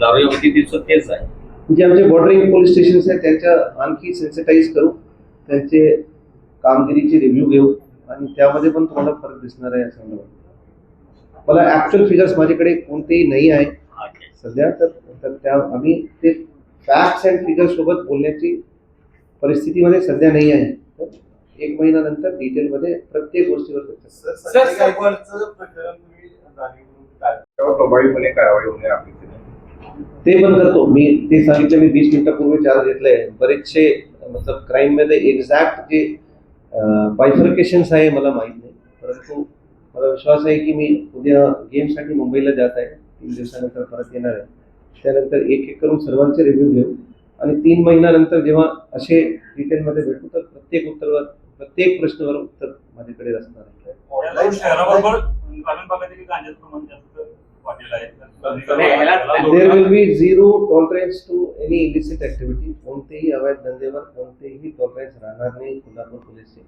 दारूच्या दिवसात तेच आहे. जे आमचे बॉर्डरिंग पोलीस स्टेशन आहेत त्यांच्या आणखी सेन्सिटाईज करू, त्यांचे कामगिरीची रिव्ह्यू घेऊ आणि त्यामध्ये पण तुम्हाला फरक दिसणार आहे असं मला वाटतं. मला ऍक्च्युअल फिगर्स माझ्याकडे कोणतेही नाही आहे सध्या, तर त्या आम्ही ते फॅक्ट्स अँड फिगर्स सोबत बोलण्याची परिस्थितीमध्ये सध्या नाही आहे. तर 1 महिन्यानंतर डिटेलमध्ये प्रत्येक गोष्टीवर प्रभावीपणे कारवाई होणे अपेक्षित आहे. ते पण करतो मी. ते सांगितलं मी 20 मिनिटापूर्वी चार्ज घेतलंय. बरेचसे मतलब क्राईम मध्ये एक्झॅक्ट जे बायफर्केशन्स आहे मला माहित नाही, परंतु मला विश्वास आहे की मी उद्या गेमसाठी मुंबईला जात आहे. 3 दिवसानंतर परत येणार आहे. त्यानंतर एक एक करून सर्वांचे रिव्ह्यू घेऊ आणि 3 महिन्यानंतर जेव्हा असे डिटेलमध्ये भेटू तर प्रत्येक प्रश्नावर उत्तर माझ्याकडे असणार आहे. There will be zero tolerance to any illicit activity. कोणतेही अवैध धंदेवर कोणतेही टॉलरन्स राहणार नाही कोल्हापूर पोलीसचे.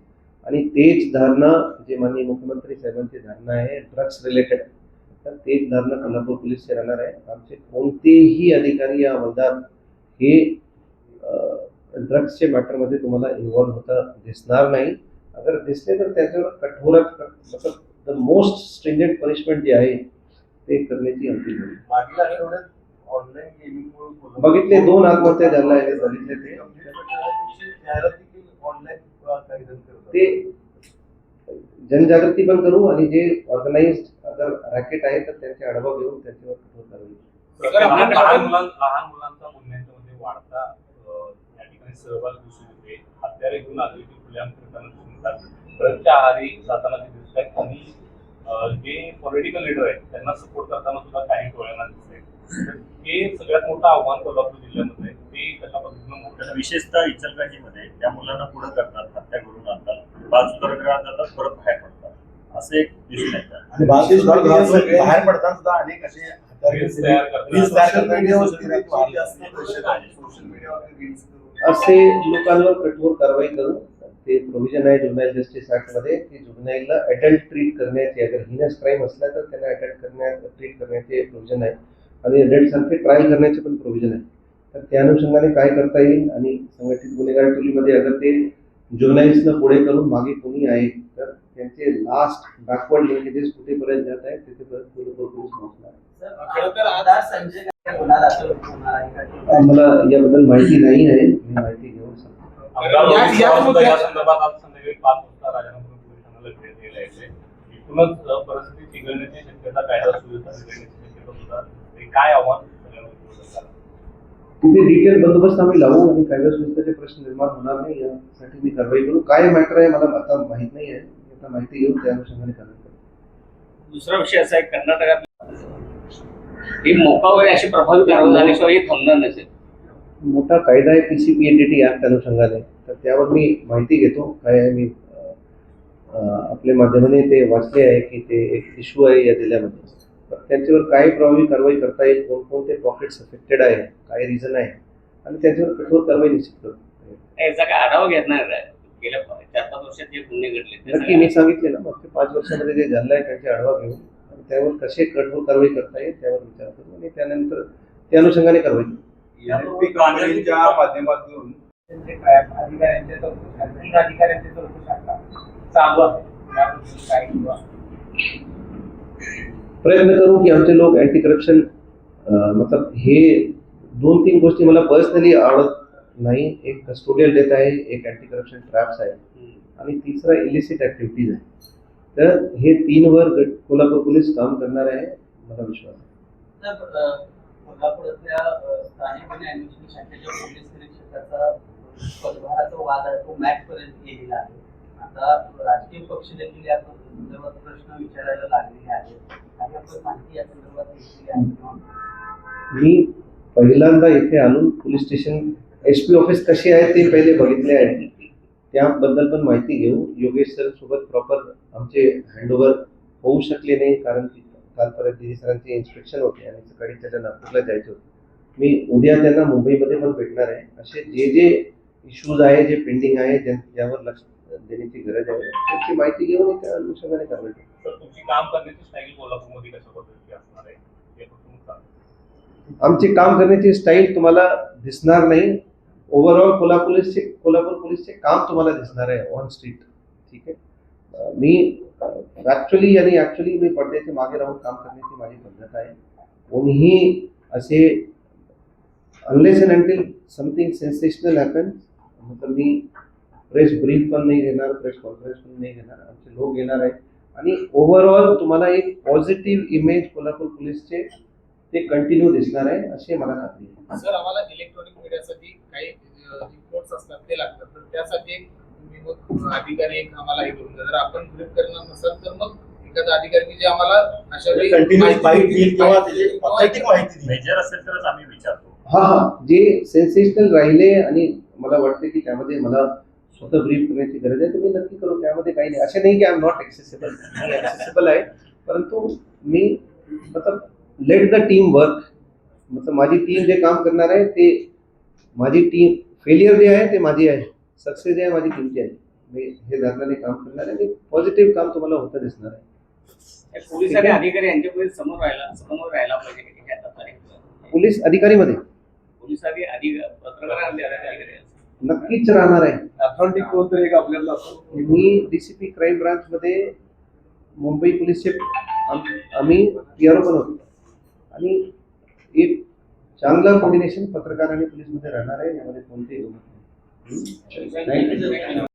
आणि तेच धारणा जे माननीय मुख्यमंत्री साहेबांची धारणा आहे ड्रग्स रिलेटेड, तर तेच धारणा कोल्हापूर पोलीसचे राहणार आहे. आमचे कोणतेही अधिकारी या हवालदार हे ड्रग्सचे मॅटरमध्ये तुम्हाला इन्व्हॉल्व्ह होता दिसणार नाही. अगर दिसले तर त्याच्यावर कठोरात मतलब द मोस्ट स्ट्रिंजेंट पनिशमेंट जे आहे ते करण्याची आमची गरज. मागील आठवड्यात ऑनलाईन गेमिंगमुळे बघितले 2 आत्महत्या झाल्या आहेत, बघितले ते जनजागृती पण करू आणि जे ऑर्गनाइज्ड अगर रॅकेट आहे तर त्यांचे आढावा घेऊन त्याच्यावर कठोर कारवाई. लहान मुलांचा गुन्ह्यांमध्ये वाढता या ठिकाणी सहभाग दिसून येते. हत्यारे घेऊन आदिवासी खुलेआम करताना दिसून येतात. परतच्या आहारी जाताना ते दिसत आहेत आणि जे पॉलिटिकल लीडर आहेत त्यांना सपोर्ट करताना सुद्धा काही टोळ्यांना दिसत आहेत. हे सगळ्यात मोठं आव्हान कोल्हापूर जिल्ह्यामध्ये ते कशा पद्धतीनं मोठ्या विशेषतः इचलकरंजीमध्ये त्या मुलांना पुढे करतात, हत्या करून आणतात, बाजूला जातात, परत बाहेर पडतात, असं एक दिसून येतं. आणि बाहेर पडताना सुद्धा अनेक असे असे लोकांवर कठोर कारवाई करू. ते प्रोव्हिजन आहे जुव्हेनाइल जस्टिस ऍक्ट मध्ये की जुव्हेनाइलला अडल्ट ट्रीट करण्याची, अगर हिनस क्राईम असला तर त्यांना अडल्ट ट्रीट करण्याचे प्रोव्हिजन आहे आणि अडल्ट सारखे ट्रायल करण्याचे पण प्रोव्हिजन आहे. तर त्या अनुषंगाने काय करता येईल आणि संघटित गुन्हेगार टोलीमध्ये अगर ते जुव्हेनाइल्सला पुढे करून मागे कोणी आहे तर त्यांचे लास्ट बॅकवर्ड लिंकेजेस कुठेपर्यंत जात आहेत तिथेपर्यंत पोलीस पोहोचणार. मला याबद्दल माहिती नाही आहे, मी माहिती घेऊन सांगतो. या संदर्भात आज संध्याकाळी 5 वाजता राजारामपुरी पोलिसांना भेट द्यायला यायचे. एकूणच परिस्थिती चिघळण्याची शक्यता, कायदा सुव्यवस्था बिघडण्याची शक्यता सुद्धा. काय आव्हान तिथे डिटेल बंदोबस्त आम्ही लावू आणि कायदा सुव्यवस्थेचे प्रश्न निर्माण होणार नाही यासाठी मी कारवाई करू. काय मॅटर आहे मला आता माहित नाही आहे, आता माहिती घेऊन त्या अनुषंगाने कारवाई करू. दुसरा विषय असा आहे, कर्नाटकात ही मोकावळी अशी प्रभावी कारवाई झाल्याशिवाय हे थांबणार नसेल. मोठा कायदा आहे PCPNDT ऍक्ट अनुषंगाने, तर त्यावर मी माहिती घेतो. काय आहे मी आपल्या माध्यमाने ते वाचले आहे की ते एक इश्यू आहे या जिल्ह्यामध्ये. तर त्यांच्यावर काय प्रभावी कारवाई करता येईल, कोणकोणते पॉकेट्स अफेक्टेड आहे, काय रिझन आहे आणि त्याच्यावर कठोर कारवाई निश्चित करतो. याचा काय आढावा घेणार आहे गेल्या 4-5 वर्षात जे गुन्हे घडले नक्की मी सांगितले ना, मागच्या 5 वर्षामध्ये जे झालं आहे त्याचे आढावा घेऊन आणि त्यावर कसे कठोर कारवाई करता येईल त्यावर विचार करू आणि त्यानंतर त्या अनुषंगाने कारवाई करू. माध्यमातून प्रयत्न करू की आमचे लोक अँटी करप्शन मतलब हे 2-3 गोष्टी मला पर्सनली आवडत नाही. एक कस्टोडियल डेटा आहे, एक अँटी करप्शन ट्रॅप्स आहे आणि तिसरा इलिसिट ऍक्टिव्हिटीज आहे. तर हे 3 वर कोल्हापूर पोलीस काम करणार आहे, मला विश्वास आहे. कोल्हापुरातल्या स्थानिक गुन्हे अन्वेषण शाखेच्या पोलीस निरीक्षकाचा पदभाराचा वाद आहे तो मॅच पर्यंत गेलेला आहे. आता राजकीय पक्ष देखील या संदर्भात प्रश्न विचारायला लागलेले आहेत आणि आपण माहिती या संदर्भात घेतलेली आहे. मी पहिल्यांदा इथे आणून पोलीस स्टेशन SP ऑफिस कसे आहे ते पहिले बघितले आहे, त्याबद्दल पण माहिती घेऊ. योगेश सर सोबत प्रॉपर आमचे हँडओव्हर होऊ शकले नाही कारण की कालपर्यंत दिदी सरांची इन्स्पेक्शन होते आणि सकाळी त्याला नागपूरला जायचं होतं. मी उद्या त्यांना मुंबईमध्ये पण भेटणार आहे. असे जे इश्यूज आहे, जे पेंडिंग आहे, ज्यावर लक्ष देण्याची गरज आहे त्याची माहिती घेऊन त्या अनुषंगाने कारवाई करू. तुमची काम करण्याची स्टाईल कोल्हापूरमध्ये कशा पद्धतीची असणार आहे? आमची काम करण्याची स्टाईल तुम्हाला दिसणार नाही. ओव्हरऑल कोल्हापूर पोलीसचे काम तुम्हाला दिसणार आहे ऑन स्ट्रीट. ठीक आहे. मी ऍक्च्युली मी पडद्याच्या मागे राहून काम करण्याची माझी पद्धत आहे. कोणीही असे unless and until something sensational happen तर मी प्रेस ब्रीफ पण नाही घेणार, प्रेस कॉन्फरन्स पण नाही घेणार. आमचे लोक येणार आहेत आणि ओव्हरऑल तुम्हाला एक पॉझिटिव्ह इमेज कोल्हापूर पोलीसचे ते कंटिन्यू दिसणार आहे असे मला खात्री आहे. सर, आम्हाला इलेक्ट्रॉनिक मीडियासाठी काही रिपोर्ट्स असतात ते लागतात, तर त्यासाठी एक तुम्ही मग अधिकारी एक आम्हाला हे करून द्या. जर आपण ब्रीफ करणार नसाल तर मग एखादा अधिकारी जे आम्हाला अशा वेळी कंटिन्युअस बाईट देईल किंवा त्याची ऑथेंटिक माहिती देईल. मेजर असेल तरच आम्ही विचारतो. हा जे सेन्सेशनल राहिले आणि मला वाटते की त्यामध्ये मला स्वतः ब्रीफ करण्याची गरज आहे, तुम्ही नक्की करू. त्यामध्ये काही नाही. असे नाही की I am not accessible. Me accessible आहे, परंतु मी मतलब लेट द टीम वर्क. मतलब माझी टीम जे काम करणार आहे ते माझी टीम, फेलियर जे आहे ते माझी आहे, सक्सेस जे आहे माझी टीमची आहे. मी हे धरणाने काम करणार आहे आणि पॉझिटिव्ह काम तुम्हाला होतं दिसणार आहे. पोलीस आणि अधिकारी यांच्यापुढे समोर राहायला पाहिजे की ह्या तारीख पोलीस अधिकारीमध्ये पोलीस अधिकारी पत्रकार अधिकारी नक्कीच राहणार आहे. अथॉरिटी कोणतरी एक आपल्याला मी डीसीपी क्राईम ब्रांच मध्ये मुंबई पोलीसचे आम्ही PRO पण होतो आणि एक चांगला कॉर्डिनेशन पत्रकार आणि पोलीस मध्ये राहणार आहे. यामध्ये कोणतेही Thank you.